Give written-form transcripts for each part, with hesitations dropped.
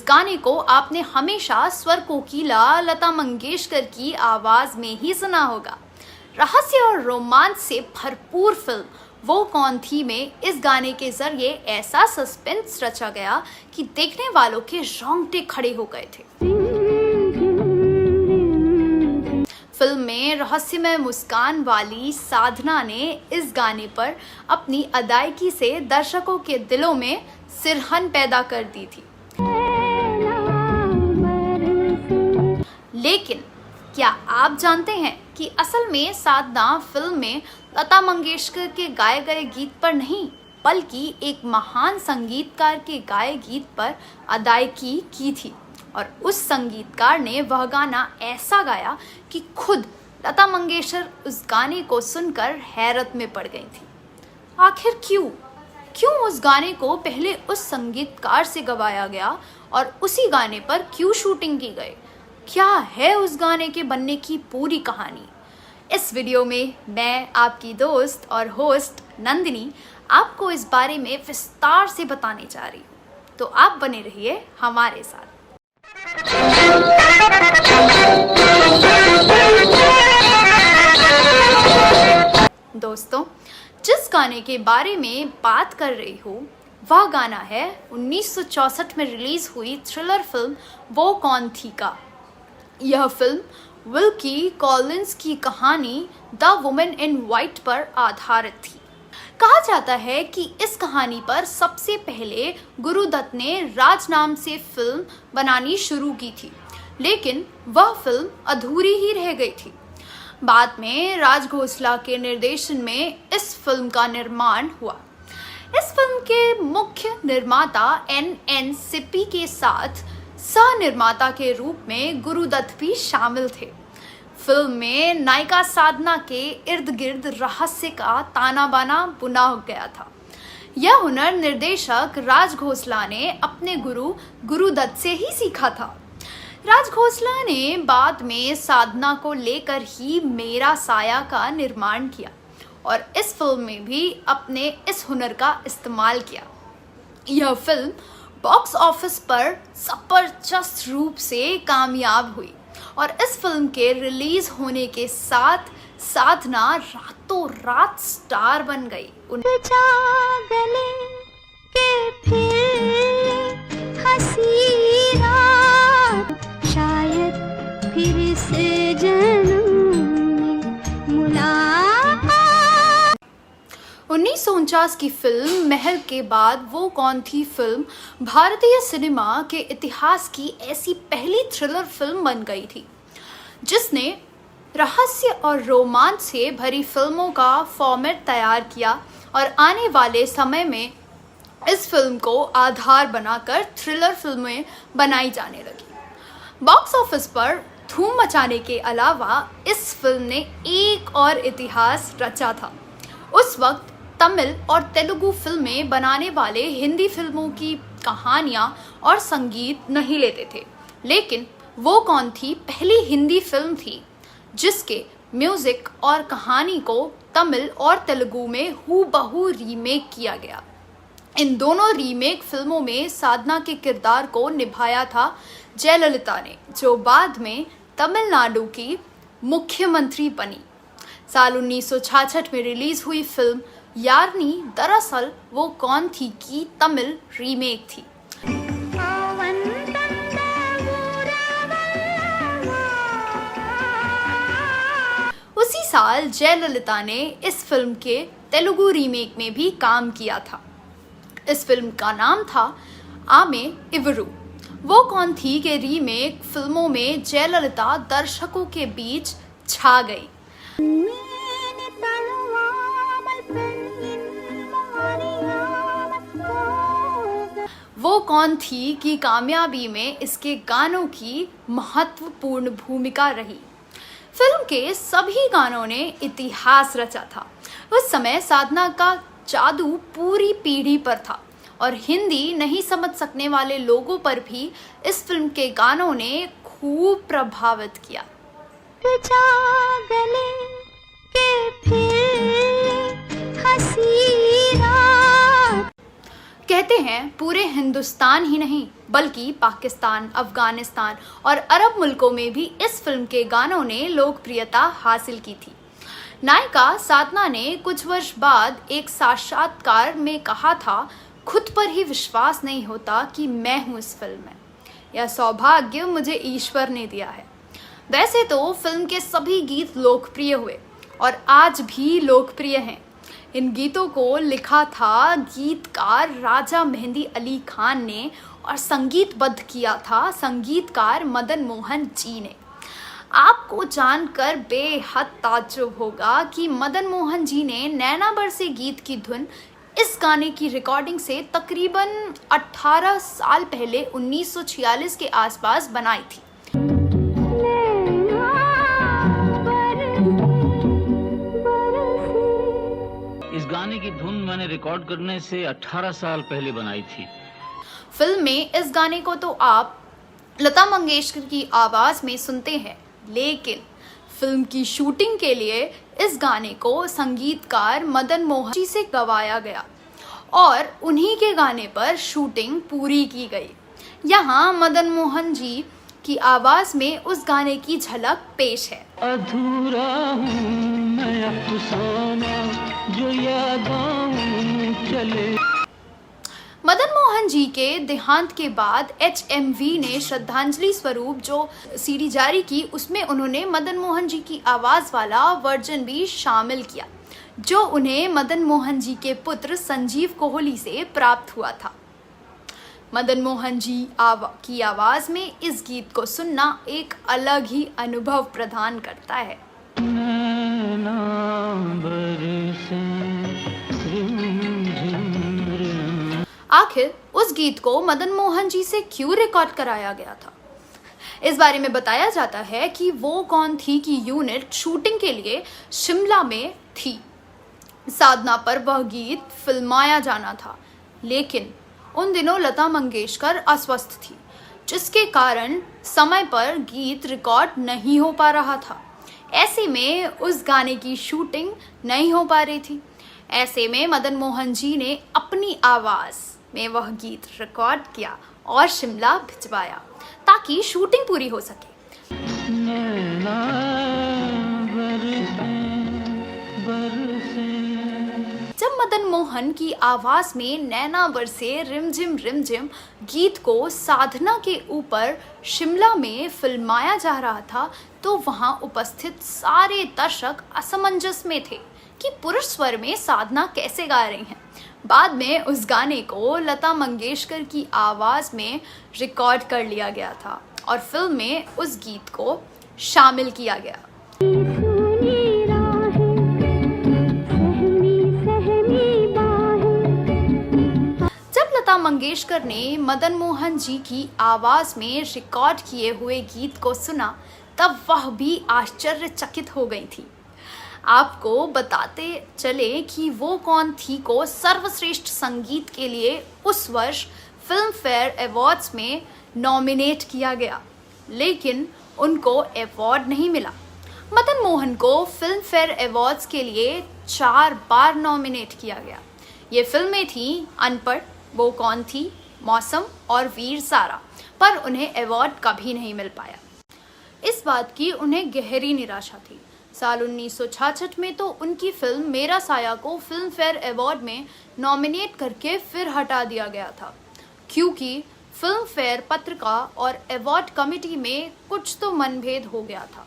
गाने को आपने हमेशा स्वर कोकिला लता मंगेशकर की आवाज में ही सुना होगा। रहस्य और रोमांच से भरपूर फिल्म वो कौन थी में इस गाने के जरिए ऐसा सस्पेंस रचा गया कि देखने वालों के रोंगटे खड़े हो गए थे। फिल्म में रहस्यमय मुस्कान वाली साधना ने इस गाने पर अपनी अदायगी से दर्शकों के दिलों में सिरहन पैदा कर दी थी। लेकिन क्या आप जानते हैं कि असल में साधना फिल्म में लता मंगेशकर के गाए गए गीत पर नहीं बल्कि एक महान संगीतकार के गाए गीत पर अदायगी की थी और उस संगीतकार ने वह गाना ऐसा गाया कि खुद लता मंगेशकर उस गाने को सुनकर हैरत में पड़ गई थी। आखिर क्यों उस गाने को पहले उस संगीतकार से गवाया गया और उसी गाने पर क्यों शूटिंग की गई? क्या है उस गाने के बनने की पूरी कहानी? इस वीडियो में मैं आपकी दोस्त और होस्ट नंदिनी आपको इस बारे में विस्तार से बताने जा रही हूँ, तो आप बने रहिए हमारे साथ। दोस्तों, जिस गाने के बारे में बात कर रही हूँ वह गाना है 1964 में रिलीज हुई थ्रिलर फिल्म वो कौन थी का। यह फिल्म विल्की कॉलिंस की कहानी द वुमन इन वाइट पर आधारित थी। कहा जाता है कि इस कहानी पर सबसे पहले गुरुदत्त ने राज नाम से फिल्म बनानी शुरू की थी, लेकिन वह फिल्म अधूरी ही रह गई थी। बाद में राज घोसला के निर्देशन में इस फिल्म का निर्माण हुआ। इस फिल्म के मुख्य निर्माता एन सिप्पी के साथ सह निर्माता के रूप में गुरुदत्त भी शामिल थे। फिल्म में नायिका साधना के इर्द गिर्द रहस्य का ताना बाना बुना गया था। यह हुनर निर्देशक राज घोसला ने अपने गुरु गुरुदत्त से ही सीखा था। राज घोसला ने बाद में साधना को लेकर ही मेरा साया का निर्माण किया और इस फिल्म में भी अपने इस हुनर का इस्तेमाल किया। यह फिल्म बॉक्स ऑफिस पर जबरदस्त रूप से कामयाब हुई और इस फिल्म के रिलीज होने के साथ साधना रातों रात स्टार बन गई। गले के फिर हंसी रात, शायद फिर से जन्म मुलाकात। 1949 की फिल्म महल के बाद वो कौन थी फिल्म भारतीय सिनेमा के इतिहास की ऐसी पहली थ्रिलर फिल्म बन गई थी जिसने रहस्य और रोमांच से भरी फिल्मों का फॉर्मेट तैयार किया और आने वाले समय में इस फिल्म को आधार बनाकर थ्रिलर फिल्में बनाई जाने लगी। बॉक्स ऑफिस पर धूम मचाने के अलावा इस फिल्म ने एक और इतिहास रचा था। उस वक्त तमिल और तेलुगु फिल्में बनाने वाले हिंदी फिल्मों की कहानियां और संगीत नहीं लेते थे, लेकिन वो कौन थी पहली हिंदी फिल्म थी जिसके म्यूजिक और कहानी को तमिल और तेलुगु में हूबहू रीमेक किया गया। इन दोनों रीमेक फिल्मों में साधना के किरदार को निभाया था जयललिता ने, जो बाद में तमिलनाडु की मुख्यमंत्री बनी। साल 1966 में रिलीज हुई फिल्म यार्नी दरअसल वो कौन थी की तमिल रीमेक थी। उसी साल जयललिता ने इस फिल्म के तेलुगु रीमेक में भी काम किया था। इस फिल्म का नाम था आमे इवरू। वो कौन थी के रीमेक फिल्मों में जयललिता दर्शकों के बीच छा गई। वो कौन थी कि कामयाबी में इसके गानों की महत्वपूर्ण भूमिका रही। फिल्म के सभी गानों ने इतिहास रचा था। उस समय साधना का जादू पूरी पीढ़ी पर था और हिंदी नहीं समझ सकने वाले लोगों पर भी इस फिल्म के गानों ने खूब प्रभावित किया। गले के फिर हंसी रात। कहते हैं पूरे हिंदुस्तान ही नहीं बल्कि पाकिस्तान, अफगानिस्तान और अरब मुल्कों में भी इस फिल्म के गानों ने लोकप्रियता हासिल की थी। नायिका साधना ने कुछ वर्ष बाद एक साक्षात्कार में कहा था, खुद पर ही विश्वास नहीं होता कि मैं हूँ इस फिल्म में। यह सौभाग्य मुझे ईश्वर ने दिया है। वैसे तो फिल्म के सभी गीत लोकप्रिय हुए और आज भी लोकप्रिय हैं। इन गीतों को लिखा था गीतकार राजा मेहंदी अली खान ने और संगीतबद्ध किया था संगीतकार मदन मोहन जी ने। आपको जानकर बेहद ताज्जुब होगा कि मदन मोहन जी ने नैना बरसे गीत की धुन इस गाने की रिकॉर्डिंग से तकरीबन 18 साल पहले 1946 के आसपास बनाई थी। इस गाने की धुन मैंने रिकॉर्ड करने से 18 साल पहले बनाई थी। फिल्म में इस गाने को तो आप लता मंगेशकर की आवाज में सुनते हैं, लेकिन फिल्म की शूटिंग के लिए इस गाने को संगीतकार मदन मोहन जी से गवाया गया और उन्हीं के गाने पर शूटिंग पूरी की गई। यहाँ मदन मोहन जी की आवाज में उस गाने की झलक पेश है। अधूरा हूँ मैं अफसाना जो यादें चले। मदन मोहन जी के देहांत के बाद HMV ने श्रद्धांजलि स्वरूप जो CD जारी की, उसमें उन्होंने मदन मोहन जी की आवाज़ वाला वर्जन भी शामिल किया, जो उन्हें मदन मोहन जी के पुत्र संजीव कोहली से प्राप्त हुआ था। मदन मोहन जी की आवाज़ में इस गीत को सुनना एक अलग ही अनुभव प्रदान करता है। आखिर उस गीत को मदन मोहन जी से क्यों रिकॉर्ड कराया गया था? इस बारे में बताया जाता है कि वो कौन थी कि यूनिट शूटिंग के लिए शिमला में थी। साधना पर वह गीत फिल्माया जाना था, लेकिन उन दिनों लता मंगेशकर अस्वस्थ थी, जिसके कारण समय पर गीत रिकॉर्ड नहीं हो पा रहा था। ऐसे में उस गाने की शूटिंग नहीं हो पा रही थी। ऐसे में मदन मोहन जी ने अपनी आवाज़ में वह गीत रिकॉर्ड किया और शिमला भिजवाया ताकि शूटिंग पूरी हो सके। जब मदन मोहन की आवाज़ में नैना बरसे रिमझिम रिमझिम गीत को साधना के ऊपर शिमला में फिल्माया जा रहा था, तो वहां उपस्थित सारे दर्शक असमंजस में थे कि पुरुष स्वर में साधना कैसे गा रही हैं। बाद में उस गाने को लता मंगेशकर की आवाज़ में रिकॉर्ड कर लिया गया था और फिल्म में उस गीत को शामिल किया गया। जब लता मंगेशकर ने मदन मोहन जी की आवाज़ में रिकॉर्ड किए हुए गीत को सुना, तब वह भी आश्चर्यचकित हो गई थी। आपको बताते चले कि वो कौन थी को सर्वश्रेष्ठ संगीत के लिए उस वर्ष फिल्म फेयर अवार्ड्स में नॉमिनेट किया गया, लेकिन उनको अवार्ड नहीं मिला। मदन मोहन को फिल्म फेयर अवार्ड्स के लिए 4 बार नॉमिनेट किया गया। ये फिल्में थीं अनपढ़, वो कौन थी, मौसम और वीर ज़ारा, पर उन्हें अवार्ड कभी नहीं मिल पाया। इस बात की उन्हें गहरी निराशा थी। साल 1966 में तो उनकी फिल्म मेरा साया को फिल्म फेयर अवार्ड में नॉमिनेट करके फिर हटा दिया गया था, क्योंकि फिल्म फेयर पत्रिका और अवार्ड कमेटी में कुछ तो मनभेद हो गया था।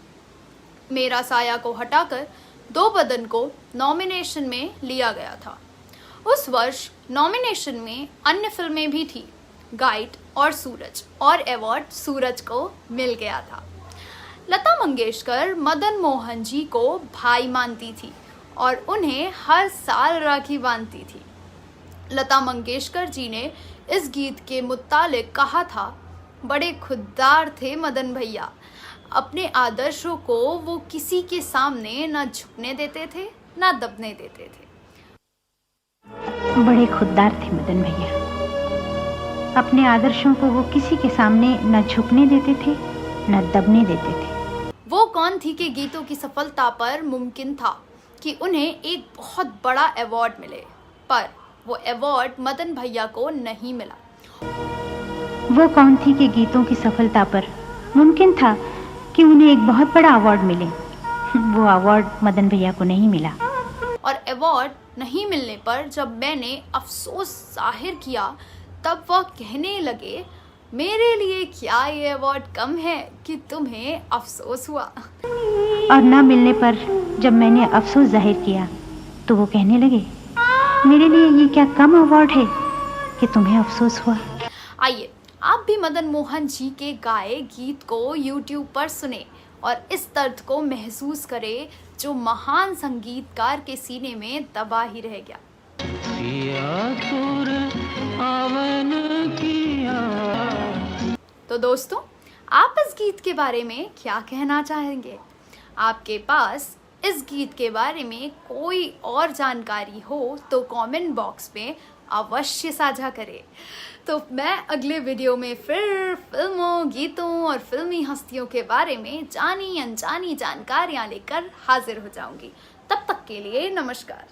मेरा साया को हटाकर दो बदन को नॉमिनेशन में लिया गया था। उस वर्ष नॉमिनेशन में अन्य फिल्में भी थी, गाइड और सूरज, और अवार्ड सूरज को मिल गया था। लता मंगेशकर मदन मोहन जी को भाई मानती थी और उन्हें हर साल राखी बांधती थी। लता मंगेशकर जी ने इस गीत के मुतालिक कहा था, बड़े खुददार थे मदन भैया, अपने आदर्शों को वो किसी के सामने न झुकने देते थे न दबने देते थे। बड़े खुददार थे मदन भैया, अपने आदर्शों को वो किसी के सामने न झुकने देते थे न दबने देते थे। वो कौन थी के गीतों की सफलता पर मुमकिन था कि उन्हें एक बहुत बड़ा अवार्ड मिले, पर वो अवार्ड मदन भैया को नहीं मिला। वो कौन थी कि गीतों की सफलता पर मुमकिन था कि उन्हें एक बहुत बड़ा अवार्ड मिले। वो अवार्ड मदन भैया को नहीं मिला। और अवार्ड नहीं मिलने पर जब मैंने अफसोस जाहिर किया तब वह कहने लगे, मेरे लिए क्या ये अवार्ड कम है कि तुम्हें अफसोस हुआ। और ना मिलने पर जब मैंने अफसोस जाहिर किया तो वो कहने लगे, मेरे लिए ये क्या कम अवार्ड है कि तुम्हें अफसोस हुआ। आइए आप भी मदन मोहन जी के गाए गीत को YouTube पर सुने और इस दर्द को महसूस करें जो महान संगीतकार के सीने में दबा ही रह गया। तो दोस्तों, आप इस गीत के बारे में क्या कहना चाहेंगे? आपके पास इस गीत के बारे में कोई और जानकारी हो तो कमेंट बॉक्स में अवश्य साझा करें। तो मैं अगले वीडियो में फिर फिल्मों, गीतों और फिल्मी हस्तियों के बारे में जानी अनजानी जानकारियां लेकर हाजिर हो जाऊंगी। तब तक के लिए नमस्कार।